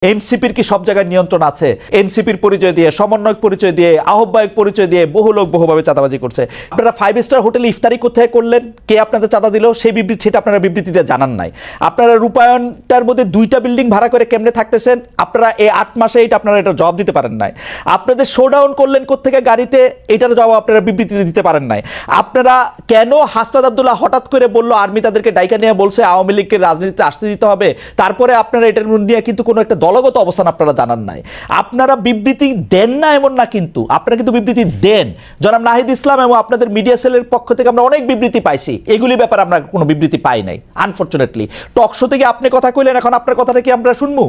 এনসিপির কি সব জায়গায় নিয়ন্ত্রণ আছে? এনসিপির পরিচয় দিয়ে, সমন্বয়ক পরিচয় দিয়ে, আহ্বায়ক পরিচয় দিয়ে বহু লোক বহুভাবে চাঁদাবাজি করছে। আপনারা 5 স্টার হোটেলে ইফতারি কোথায় করলেন, কে আপনাদের চাঁদা দিল, সেই বিবৃতি সেটা আপনারা বিবৃতিতে জানান নাই। আপনারা রূপায়ণটার মধ্যে 2টা বিল্ডিং ভাড়া করে কেমনে থাকতেছেন, আপনারা এই 8 মাসে আপনারা এটা জবাব দিতে পারেন নাই। আপনাদের শোডাউন করলেন কোত্থেকে গাড়িতে, এটার জবাব আপনারা বিবৃতিতে দিতে পারেন নাই। আপনারা কেন হাসনাত আব্দুল্লাহ হঠাৎ করে বললো আর্মি তাদেরকে ডাইকা নিয়ে বলছে আওয়ামী লীগকে রাজনীতিতে আসতে দিতে হবে, তারপরে আপনারা এটার নিয়ে কিন্তু কোনো একটা দলগত অবস্থান আপনারা জানান নাই। আপনারা বিবৃতি দেন না এমন না, কিন্তু আপনারা কিন্তু বিবৃতি দেন। জনাব নাহিদ ইসলাম এবং আপনাদের মিডিয়া সেলের পক্ষ থেকে আমরা অনেক বিবৃতি পাইছি, এগুলি ব্যাপারে আমরা কোনো বিবৃতি পাই নাই আনফরচুনেটলি। টক শো থেকে আপনি কথা কইলেন, এখন আপনার কথাটা কি আমরা শুনবো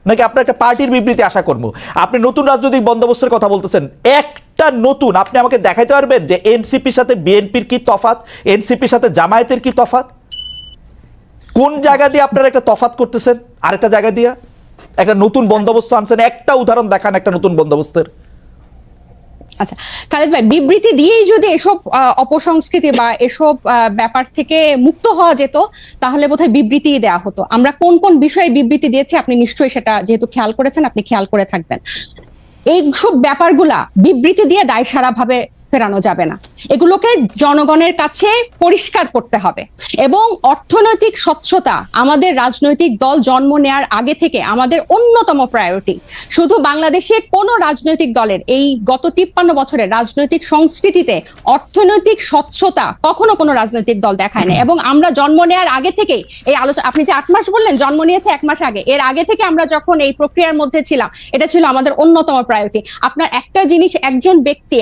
নাকি আপনার একটা পার্টির বিবৃতি আশা করবো? আপনি নতুন রাজনৈতিক বন্দোবস্তের কথা বলতেছেন, একটা নতুন আপনি আমাকে দেখাইতে পারবেন যে এনসিপির সাথে বিএনপির কি তফাৎ, এনসিপির সাথে জামায়াতের কি তফাৎ? কোন জায়গা দিয়ে আপনারা একটা তফাৎ করতেছেন আরেকটা জায়গা দিয়ে একটা নতুন বন্দোবস্ত আনছেন? একটা উদাহরণ দেখান একটা নতুন বন্দোবস্তের। আচ্ছা খালেদ ভাই, বিবৃতি দিয়েই যদি এসব অপসংস্কৃতি বা এসব ব্যাপার থেকে মুক্ত হওয়া যেত তাহলে বোধহয় বিবৃতি দেওয়া হতো। আমরা কোন কোন বিষয়ে বিবৃতি দিয়েছি আপনি নিশ্চয়ই সেটা যেহেতু খেয়াল করেছেন আপনি খেয়াল করে থাকবেন। এইসব ব্যাপারগুলা বিবৃতি দিয়ে দায়সারা ভাবে ফেরানো যাবে না, এগুলোকে জনগণের কাছে পরিষ্কার করতে হবে। এবং অর্থনৈতিক স্বচ্ছতা আমাদের রাজনৈতিক দল জন্ম নেয়ার আগে থেকে আমাদের অন্যতম প্রায়োরিটি। শুধু বাংলাদেশে কোনো রাজনৈতিক দলের এই গত 53 বছরের রাজনৈতিক সংস্কৃতিতে অর্থনৈতিক স্বচ্ছতা কখনো কোনো রাজনৈতিক দল দেখায় না। এবং আমরা জন্ম নেয়ার আগে থেকেই এই আলোচনা, আপনি যে 8 মাস বললেন, জন্ম নিয়েছে 1 মাস আগে, এর আগে থেকে আমরা যখন এই প্রক্রিয়ার মধ্যে ছিলাম এটা ছিল আমাদের অন্যতম প্রায়োরিটি। আপনার একটা জিনিস, একজন ব্যক্তি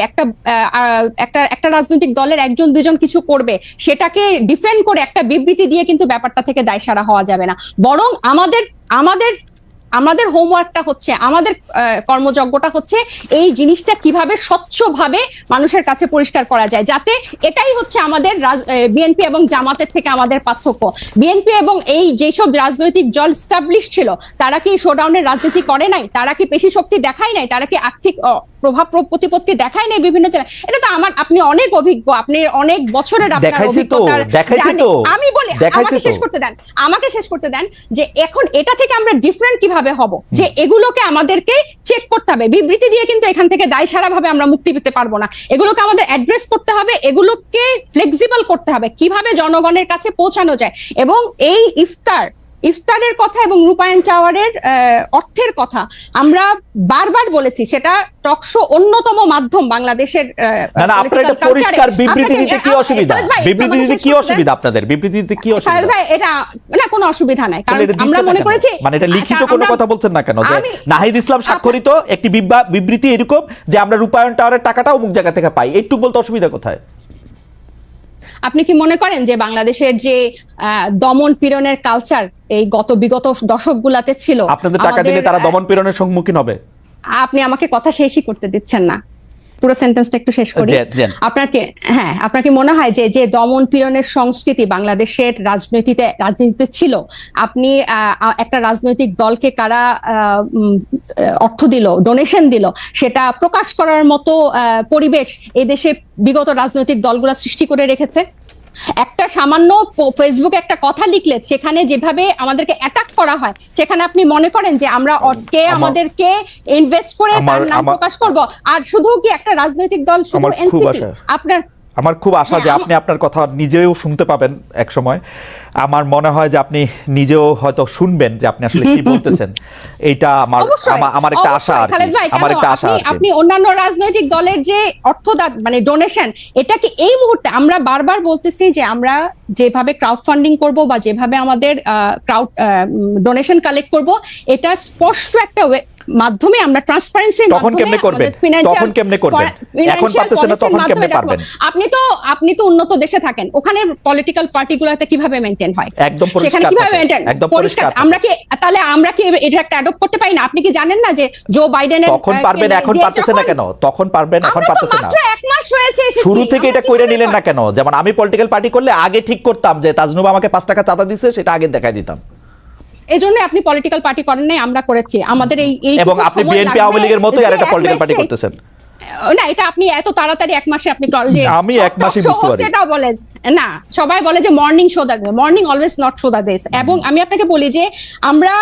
একটা রাজনৈতিক দলের 1-2 জন কিছু করবে, সেটাকে ডিফেন্ড করে একটা বিবৃতি দিয়ে কিন্তু ব্যাপারটা থেকে দায়সারা হওয়া যাবে না। বরং আমাদের হোমওয়ার্কটা হচ্ছে, আমাদের কর্মযজ্ঞটা হচ্ছে এই জিনিসটা কিভাবে স্বচ্ছভাবে মানুষের কাছে পরিষ্কার করা যায়, যাতে এটাই হচ্ছে আমাদের বিএনপি এবং জামাতের থেকে আমাদের পার্থক্য। বিএনপি এবং এই যেসব রাজনৈতিক দল স্টাবলিশ ছিল তারা কি শোডাউনের রাজনীতি করে নাই, তারা কি পেশি শক্তি দেখায় নাই, তারা কি আর্থিক প্রভাব প্রতিপত্তি দেখায় নাই বিভিন্ন চ্যানেল? এটা তো আপনি অনেক অভিজ্ঞ, আপনি অনেক বছরের আপনার অভিজ্ঞতার। আমি বলি আমাকে শেষ করতে দেন যে এখন এটা থেকে আমরা ডিফারেন্ট কিভাবে হব, যে এগুলোকে আমাদেরকে চেক করতে হবে। বিবৃতি দিয়ে কিন্তু এখান থেকে দায়সারা ভাবে আমরা মুক্তি পেতে পারবো না, এগুলোকে আমাদের অ্যাড্রেস করতে হবে, এগুলোকে ফ্লেক্সিবল করতে হবে কিভাবে জনগণের কাছে পৌঁছানো যায়। এবং এই ইফতারের কথা এবং রূপায়ণ টাওয়ারের অর্থের কথা আমরা বারবার বলেছি, সেটা টকশো অন্যতম মাধ্যম বাংলাদেশের। পরিষ্কার বিবৃতি দিতে কি অসুবিধা? বিবৃতি দিতে কি অসুবিধা আপনাদের? বিবৃতি দিতে কি অসুবিধা? ভাই এটা না, কোনো অসুবিধা নাই, কারণ আমরা মনে করেছি মানে এটা লিখিত কোনো কথা বলছেন না কেন? যে নাহিদ ইসলাম স্বাক্ষরিত একটি বিবৃতি এরকম যে আমরা রূপায়ণ টাওয়ারের টাকাটা অমুক জায়গা থেকে পাই, একটু বলতে অসুবিধা কোথায়? আপনি কি মনে করেন যে বাংলাদেশের যে দমন পীড়নের কালচার এই বিগত দশকগুলাতে ছিল, আপনাদের টাকা দিলে তারা দমন পীড়নের সম্মুখীন হবে? আপনি আমাকে কথা শেষই করতে দিচ্ছেন না, পুরো সেন্টেন্সটা একটু শেষ করি। আপনার কি মনে হয় যে দমন পীড়নের সংস্কৃতি বাংলাদেশের রাজনীতিতে ছিল, আপনি একটা রাজনৈতিক দলকে কারা অর্থ দিল, ডোনেশন দিল, সেটা প্রকাশ করার মতো পরিবেশ এদেশে বিগত রাজনৈতিক দলগুলো সৃষ্টি করে রেখেছে? একটা সামান্য ফেসবুকে একটা কথা লিখলে সেখানে যেভাবে আমাদেরকে অ্যাটাক করা হয়, সেখানে আপনি মনে করেন যে আমরা আমাদেরকে ইনভেস্ট করে তার নাম প্রকাশ করব? আর শুধু কি একটা রাজনৈতিক দল, শুধু এনসিপি? আমার খুব আশা যে আপনি আপনার কথা নিজেও শুনতে পাবেন এক সময়। আমার মনে হয় যে আপনি নিজেও হয়তো শুনবেন যে আপনি আসলে কি বলতেছেন। এইটা আমার একটা আশা। আপনি অন্যান্য রাজনৈতিক দলের যে মানে ডোনেশন, এটা কি এই মুহূর্তে আমরা বারবার বলতেছি যে আমরা যেভাবে ক্রাউড ফান্ডিং করব বা যেভাবে আমাদের ডোনেশন কালেক্ট করব, এটা স্পষ্ট একটা মাধ্যমে আমরা ট্রান্সপারেন্সির মাধ্যমে আপনি তো উন্নত দেশে থাকেন, ওখানে পলিটিক্যাল পার্টিগুলোতে কিভাবে মেইনটেইন হয়, সেখানে কিভাবে মেইনটেইন পরিষ্কার? আমরা কি এটা একটা অ্যাডপ্ট করতে পারি না? আপনি কি জানেন না যে জো বাইডেনের তখন পারবেন, এখন পারতেছেন না কেন? তখন পারবেন, এখন পারতেছেন না। মাত্র 1 মাস হয়েছে, শুরু থেকে এটা কইরা নিলেন না কেন? যেমন আমি পলিটিক্যাল পার্টি করলে আগে ঠিক করতাম যে তাজনুবা আমাকে 5 টাকা চাঁদা দিছে, সেটা আগে দেখাই দিতাম। এজন্য আপনি পলিটিক্যাল পার্টি করেন নাই, আমরা করেছি। আমাদের এই এবং আপনি বিএনপি আওয়ামী লীগের মতোই আরেকটা পলিটিক্যাল পার্টি করতেছেন। না, এটা আপনি এত তাড়াতাড়ি এক মাসে আপনি যে আমি এক মাসে talk show বুঝতে পারি। সেটাও বলে না, সবাই বলে যে morning show the, morning always not show the this. এবং আমি আপনাকে বলি যে আমরা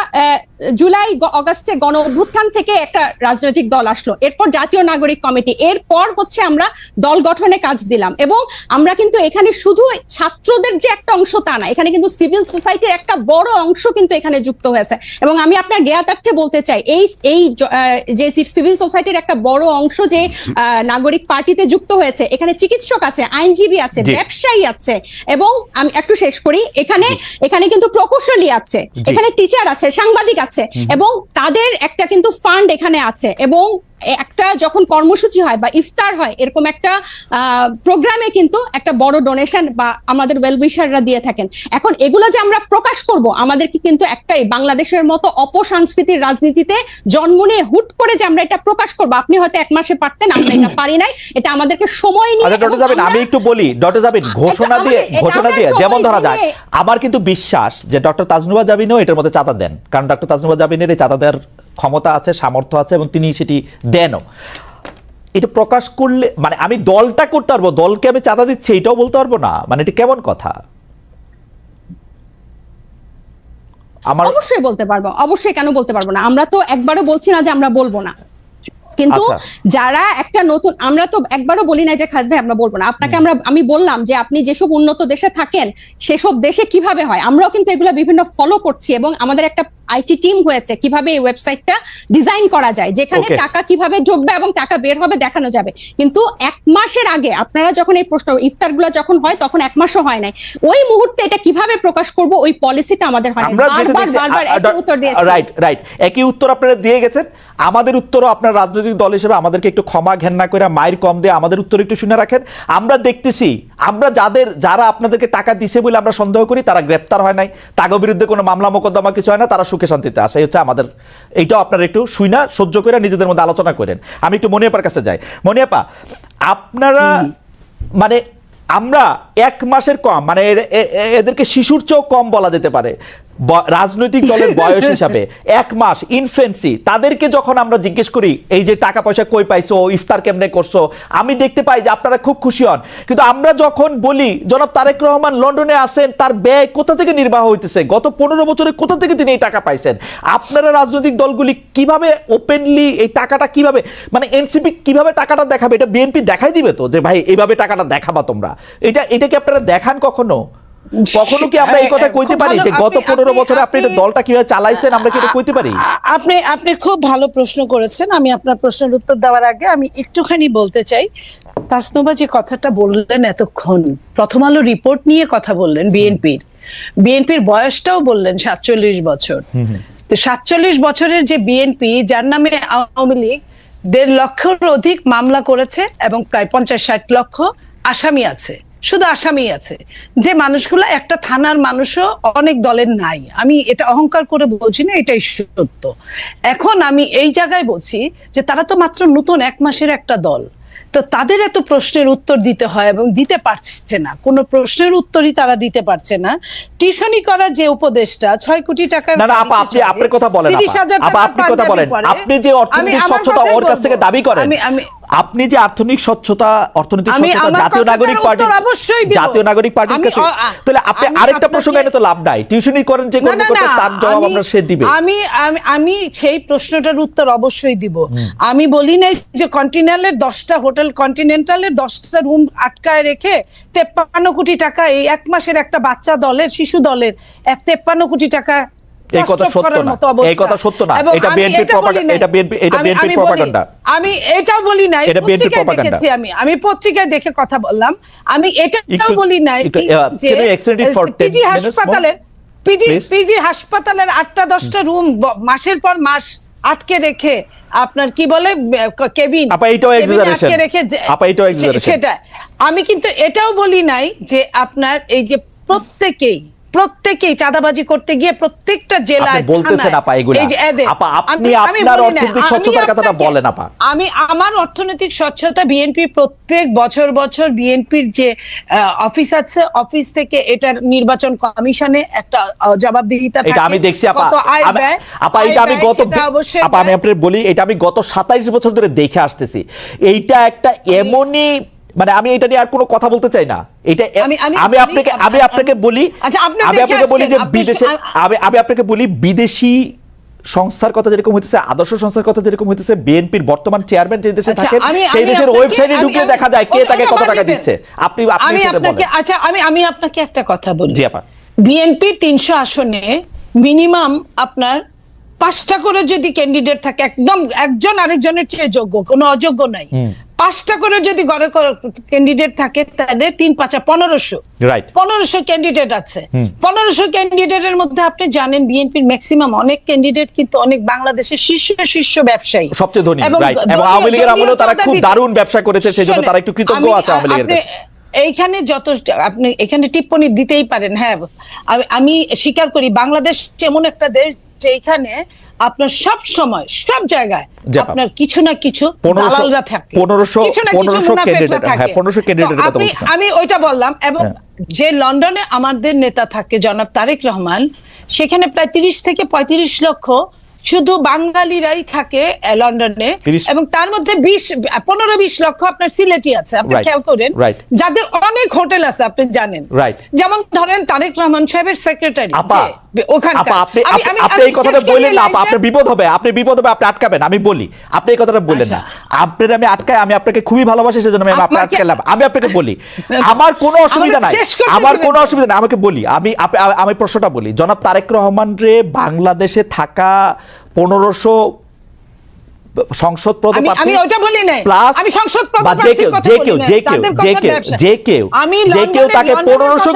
জুলাই অগাস্টে গণ অভ্যুত্থান থেকে একটা রাজনৈতিক দল আসলো, এরপর জাতীয় নাগরিক কমিটি, এরপর হচ্ছে আমরা দল গঠনে কাজ দিলাম। এবং আমরা কিন্তু এখানে শুধু ছাত্রদের যে একটা অংশ তা না, এখানে কিন্তু সিভিল সোসাইটির একটা বড় অংশ কিন্তু এখানে যুক্ত হয়েছে। এবং আমি আপনার জ্ঞাতার্থে বলতে চাই, এই যে সিভিল সোসাইটির একটা বড় অংশ যে নাগরিক পার্টিতে যুক্ত হয়েছে, এখানে চিকিৎসক আছে, আইনজীবী আছে, ব্যবসায়ী আছে, এবং আমি একটু শেষ করি, এখানে কিন্তু প্রকৌশলী আছে, এখানে টিচার আছে, সাংবাদিক আছে, এবং তাদের একটা কিন্তু ফান্ড এখানে আছে। এবং একটা যখন কর্মসূচি হয় বা ইফতার হয়, এরকম একটা প্রোগ্রামে কিন্তু একটা বড় ডোনেশন বা আমাদের ওয়েলউইশাররা দিয়ে থাকেন। এখন এগুলো যে আমরা প্রকাশ করব, আমাদেরকে কিন্তু একটাই, বাংলাদেশের মতো অপসংস্কৃতির রাজনীতিতে জন্ম নিয়ে হুট করে যে আমরা এটা প্রকাশ করব, আপনি হয়তো এক মাসে পারতেন, আমরা এটা পারি নাই, এটা আমাদেরকে সময় নিয়ে। ডক্টর জাবিন, আমি একটু বলি, ডক্টর জাবিন ঘোষণা দিয়ে যেমন ধরা যায়, আমার কিন্তু বিশ্বাস যে ডক্টর তাজনুবা জাবিনও এটার মধ্যে চাঁদা দেন, কারণ ডক্টর তাজনুবা জাবিনের এই চাঁদা দেওয়ার ক্ষমতা আছে, সামর্থ্য আছে, এবং তিনি সেটি দেনও। এটা প্রকাশ করলে মানে আমি দলটা করতে পারবো, দলকে আমি চাঁদা দিচ্ছি এটাও বলতে পারবো না, মানে এটা কেমন কথা? আমার অবশ্যই বলতে পারবো, অবশ্যই, কেন বলতে পারবো না? আমরা তো একবারও বলছি না যে আমরা বলবো না, কিন্তু যারা একটা নতুন, আমরা তো একবারও বলি না যে খালেদ ভাই আমরা বলবো না। আপনাকে আমি বললাম যে আপনি যেসব উন্নত দেশে থাকেন সেসব দেশে কিভাবে হয়, আমরাও কিন্তু এগুলো বিভিন্ন ফলো করছি, এবং আমাদের একটা আইটি টিম হয়েছে কিভাবে এই ওয়েবসাইটটা ডিজাইন করা যায়, যেখানে টাকা কিভাবে ঢুকবে এবং টাকা বের হবে দেখানো যাবে। কিন্তু এক মাসের আগে আপনারা যখন এই প্রশ্ন ইফতারগুলো যখন হয়, তখন এক মাসও হয় নাই, ওই মুহূর্তে এটা কিভাবে প্রকাশ করব ওই পলিসিটা আমাদের হয় না। বারবার একই উত্তর দিয়েছি। রাইট, একই উত্তর আপনারা দিয়ে গেছেন। আমাদের উত্তরও আপনার রাজনৈতিক দল হিসেবে আমাদেরকে একটু ক্ষমা ঘেন্না করে মায়ের কম দিয়ে আমাদের উত্তর একটু শুনে রাখেন। আমরা দেখতেছি, আমরা যারা আপনাদেরকে টাকা দিছে বলে আমরা সন্দেহ করি, তারা গ্রেপ্তার হয় নাই, তাদের বিরুদ্ধে কোনো মামলা মোকদ্দমা কিছু হয় না, তারা সুখে শান্তিতে আসে, হচ্ছে আমাদের। এইটাও আপনারা একটু শুইনা সহ্য করে নিজেদের মধ্যে আলোচনা করেন। আমি একটু মনিয়াপার কাছে যাই। মনিয়াপা, আপনারা মানে আমরা এক মাসের কম, মানে এদেরকে শিশুর চেয়েও কম বলা যেতে পারে রাজনৈতিক দলের বয়স হিসাবে, এক মাস ইনফেন্সি, তাদেরকে যখন আমরা জিজ্ঞেস করি এই যে টাকা পয়সা কই পাইছো, ইফতার কেমনে করছো, আমি দেখতে পাই যে আপনারা খুব খুশি হন। কিন্তু আমরা যখন বলি জনাব তারেক রহমান লন্ডনে আসেন, তার ব্যয় কোথা থেকে নির্বাহ হইতেছে, গত 15 বছরে কোথা থেকে তিনি এই টাকা পাইছেন, আপনারা রাজনৈতিক দলগুলি কিভাবে ওপেনলি এই টাকাটা কিভাবে, মানে এনসিপি কিভাবে টাকাটা দেখাবে, এটা বিএনপি দেখাই দিবে তো যে ভাই এইভাবে টাকাটা দেখাবা তোমরা, এটা কি আপনারা দেখান কখনো কি আমরা এই কথা কইতে পারি যে গত 15 বছরে আপনি এটা দলটা কিভাবে চালাইছেন, আমরা কি এটা কইতে পারি? আপনি খুব ভালো প্রশ্ন করেছেন। আমি আপনার প্রশ্নের উত্তর দেওয়ার আগে আমি একটুখানি বলতে চাই, তাসনুবা যে কথাটা বললেন এতক্ষণ, প্রথম আলো রিপোর্ট নিয়ে কথা বললেন, বিএনপির বয়সটাও বললেন 47 বছর। তো 47 বছরের যে বিএনপি, যার নামে আওয়ামী লীগ 1.5 লক্ষের অধিক মামলা করেছে এবং প্রায় 50-60 লক্ষ আসামি আছে, শুধু আসামি আছে, যে মানুষগুলো একটা থানার মানুষও অনেক দলের নাই। আমি এটা অহংকার করে বলছি না, এটাই সত্য। এখন আমি এই জায়গায় বলছি যে তারা তো মাত্র নতুন 1 মাসের একটা দল, তো তাদের এত প্রশ্নের উত্তর দিতে হয় এবং দিতে পারছে না, কোনো প্রশ্নের উত্তরই তারা দিতে পারছে না। টিউশনি করা যে উপদেশটা 6 কোটি টাকার, না আপা, আপনি আপনার কথা বলেন, 30,000 টাকা আপনি কথা বলেন, আপনি যে অর্থনৈতিক স্বচ্ছতা ওর কাছ থেকে দাবি করেন, আপনি যে অর্থনৈতিক স্বচ্ছতা জাতীয় নাগরিক পার্টির কাছে, তাহলে আপনি আরেকটা প্রসঙ্গ এনে তো লাভ নাই, টিউশনি করেন যে কোন কথা, তার জবাব আমরা সে দিবে। আমি সেই প্রশ্নটার উত্তর অবশ্যই দিব। আমি বলি নাই যে কন্টিনেন্টালের 10টা হোটেল, কন্টিনেন্টালের 10টা রুম আটকায় রেখে 53 কোটি টাকা এই 1 মাসের একটা বাচ্চা দলের, শিশু দলের 53 কোটি টাকা, এই কথা সত্য না, এই কথা সত্য না, এটা বিএনপির প্রপাগান্ডা, এটা বিএনপির প্রপাগান্ডা। আমি এটাও বলি নাই, পত্রিকায় দেখেছি, আমি পত্রিকায় দেখে কথা বললাম। আমি এটাও বলি নাই যে পিজি হাসপাতালের 8টা-10টা রুম মাসের পর মাস আটকে রেখে, আপনার কি বলে কেবিন, আটকে রেখে, সেটা আমি কিন্তু এটাও বলি নাই যে আপনার এই যে প্রত্যেকেই প্রত্যেকেই চাঁদাবাজি করতে গিয়ে প্রত্যেকটা জেলায় আপনি বলতেছেন থানায়, আপা এগুলা। এই যে এদের- আপা, আপনি আমি আপনার বলি না, অর্থনৈতিক আমি স্বচ্ছতার কথাটা আপনাকে- বলেন আপা। আমি আমার অর্থনৈতিক স্বচ্ছতা বিএনপি প্রত্যেক বছর বিএনপির যে অফিস আছে, অফিস থেকে এটার নির্বাচন কমিশনে একটা জবাবদিহিতা এটা থাকে। আমি দেখছি আপা। কত আয় আমি- ব্যয়, আপা আয় এটা আমি ব্যয় গত সেটা অবশ্যই আপা আমি আপনাকে বলি, এটা আমি গত 27 বছর ধরে দেখে আসতেছি। এইটা একটা এমনই, মানে আমি এটা নিয়ে আর কোনো কথা বলতে চাই না। এটা আমি আপনাকে বলি, আচ্ছা, আপনি আমি দেখে আপনাকে বলি যে আসছেন, আপনি- বিদেশে আমি আপনাকে বলি বিদেশি সংস্থার কথা যেরকম হইতেছে, আদর্শ সংস্থার কথা যেরকম হইতেছে, বিএনপির বর্তমান চেয়ারম্যান যে দেশে আচ্ছা, থাকেন সেই দেশের ওয়েবসাইটে ঢুকলে দেখা যায় কে তাকে কত টাকা দিচ্ছে। আপনি সেটা বলেন। আচ্ছা, আমি আপনাকে একটা কথা বলি। জি আপা। বিএনপির 300 আসনে মিনিমাম আপনার 5টা করে যদি ক্যান্ডিডেট থাকে, একদম একজন আরেকজনের চেয়ে যোগ্য, কোনো অযোগ্য নাই, 5টা করে যদি গড়ে ক্যান্ডিডেট থাকে, তাহলে 3 5 1500, রাইট, 1500 ক্যান্ডিডেট আছে। 1500 ক্যান্ডিডেটের মধ্যে আপনি জানেন বিএনপির ম্যাক্সিমাম অনেক ক্যান্ডিডেট কিন্তু অনেক বাংলাদেশের শীর্ষ ব্যবসায়ী, সবচেয়ে ধনী, রাইট। এবং আওয়ামী লীগের আমলেও তারা খুব দারুণ ব্যবসা করেছে, সেজন্য তারা একটু কৃতজ্ঞ আছে আওয়ামী লীগের কাছে। এইখানে যত আপনি এখানে টিপ্পণী দিতেই পারেন, হ্যাঁ, আমি স্বীকার করি বাংলাদেশ এমন একটা দেশ যে এখানে আপনার সব সময় সব জায়গায় আপনার কিছু না কিছু দালালরা থাকে, কিছু না কিছু মুনাফিকরা থাকে। 1500 ক্যান্ডিডেটের কথা বলছেন। আমি ওইটা বললাম। এবং যে লন্ডনে আমাদের নেতা থাকে জনাব তারেক রহমান, সেখানে প্রায় 30 থেকে 35 লক্ষ শুধু বাঙালিরাই থাকে লন্ডনে, এবং তার মধ্যে 15-20 লক্ষ আপনার সিলেটি আছে। আপনি খেয়াল করেন, যাদের অনেক হোটেল আছে, আপনি জানেন, যেমন ধরেন তারেক রহমান সাহেবের সেক্রেটারি ওখানকার। আপনি এই কথাটা বললেন না, আপনার বিপদ হবে, আপনি আটকাবেন। আমি বলি, আপনি এই কথাটা বললেন না, আপনার আমি আটকাই, আমি আপনাকে খুবই ভালোবাসি, সেজন্য আমি আপনাকে আটকালাম। আমি আপনাকে বলি, আমার কোনো অসুবিধা নাই, আমার কোনো অসুবিধা নাই, আমাকে বলি, আমি প্রশ্নটা বলি। জনাব তারেক রহমান রে বাংলাদেশে থাকা 1500 সংসদ পদপ্রার্থী, আমি ওটা বলি নাই, আমি সংসদ যে কেউ তাকে 1500